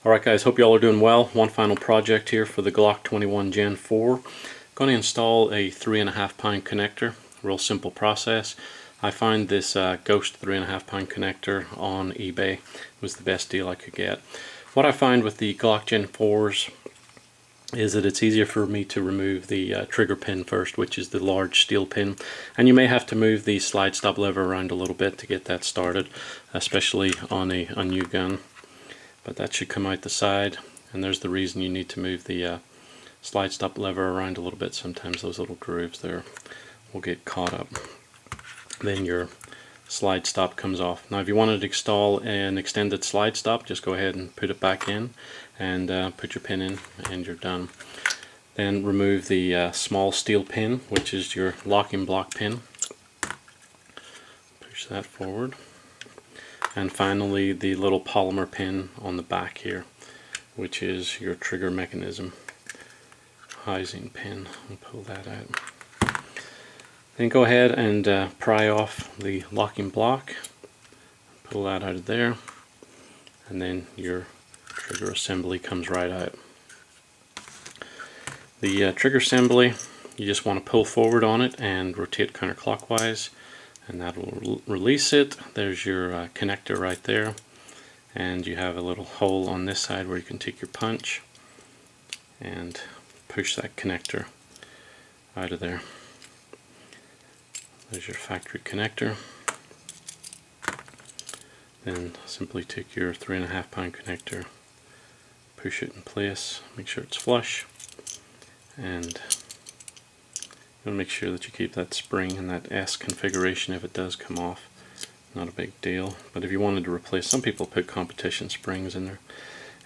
Alright guys, hope you all are doing well. One final project here for the Glock 21 Gen 4. Going to install a 3.5 pound connector. Real simple process. I find this Ghost 3.5 pound connector on eBay was the best deal I could get. What I find with the Glock Gen 4s is that it's easier for me to remove the trigger pin first, which is the large steel pin, and you may have to move the slide stop lever around a little bit to get that started, especially on a new gun. But that should come out the side, and there's the reason you need to move the slide stop lever around a little bit. Sometimes those little grooves there will get caught up. Then your slide stop comes off. Now if you wanted to install an extended slide stop, just go ahead and put it back in and put your pin in and you're done. Then remove the small steel pin, which is your locking block pin. Push that forward. And finally the little polymer pin on the back here, which is your trigger mechanism housing pin. I'll pull that out. Then go ahead and pry off the locking block, pull that out of there, and then your trigger assembly comes right out. The trigger assembly, you just want to pull forward on it and rotate counterclockwise, and that will release it. There's your connector right there, and you have a little hole on this side where you can take your punch and push that connector out of there. There's your factory connector. Then simply take your 3.5 pound connector, push it in place, make sure it's flush, and you want to make sure that you keep that spring in that S configuration if it does come off. Not a big deal. But if you wanted to replace, some people put competition springs in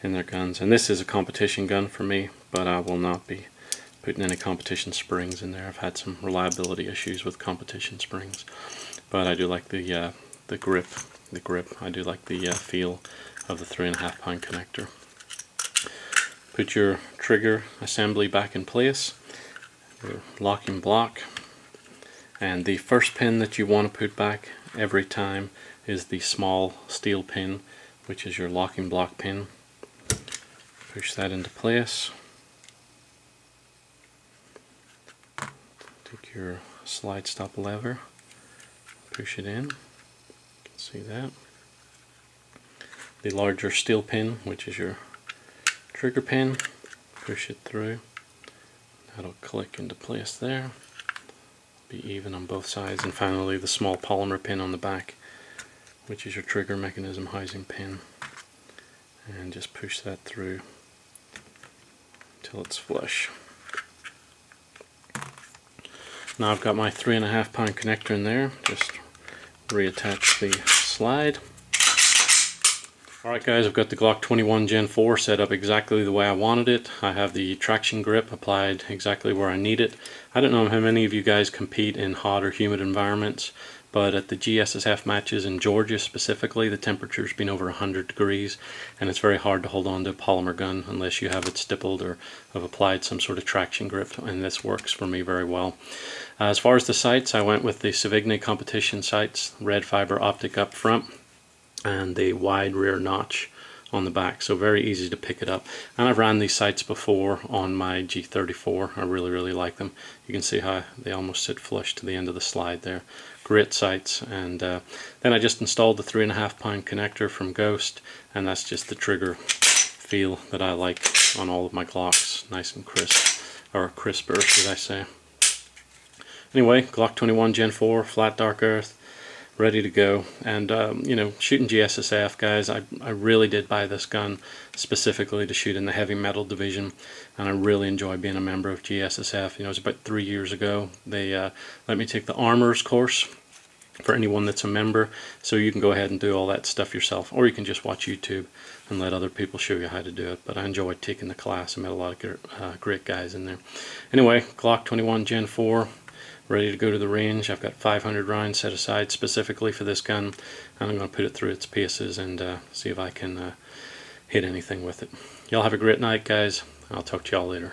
their guns, and this is a competition gun for me, but I will not be putting any competition springs in there. I've had some reliability issues with competition springs, but I do like the grip. I do like the feel of the 3.5 pound connector. Put your trigger assembly back in place, your locking block, and the first pin that you want to put back every time is the small steel pin, which is your locking block pin. Push that into place. Take your slide stop lever, push it in, you can see that. The larger steel pin, which is your trigger pin, push it through. That'll click into place there, be even on both sides. And finally the small polymer pin on the back, which is your trigger mechanism housing pin, and just push that through until it's flush. Now I've got my 3.5 pound connector in there, just reattach the slide. Alright guys, I've got the Glock 21 Gen 4 set up exactly the way I wanted it. I have the traction grip applied exactly where I need it. I don't know how many of you guys compete in hot or humid environments, but at the GSSF matches in Georgia specifically, the temperature's been over 100 degrees, and it's very hard to hold on to a polymer gun unless you have it stippled or have applied some sort of traction grip, and this works for me very well. As far as the sights, I went with the Sevigny Competition Sights, red fiber optic up front, and the wide rear notch on the back, so very easy to pick it up. And I've ran these sights before on my G34. I really like them. You can see how they almost sit flush to the end of the slide there. Great sights. And then I just installed the 3.5 pound connector from Ghost, and that's just the trigger feel that I like on all of my Glocks. Nice and crisp, or crisper should I say. Anyway, Glock 21 Gen 4, flat dark earth, ready to go. And you know, shooting GSSF, guys, I really did buy this gun specifically to shoot in the heavy metal division, and I really enjoy being a member of GSSF. You know, it was about 3 years ago they let me take the armorers course for anyone that's a member, so you can go ahead and do all that stuff yourself, or you can just watch YouTube and let other people show you how to do it. But I enjoyed taking the class. I met a lot of great guys in there. Anyway, Glock 21 Gen 4, ready to go to the range. I've got 500 rounds set aside specifically for this gun, and I'm going to put it through its paces and see if I can hit anything with it. Y'all have a great night, guys. I'll talk to y'all later.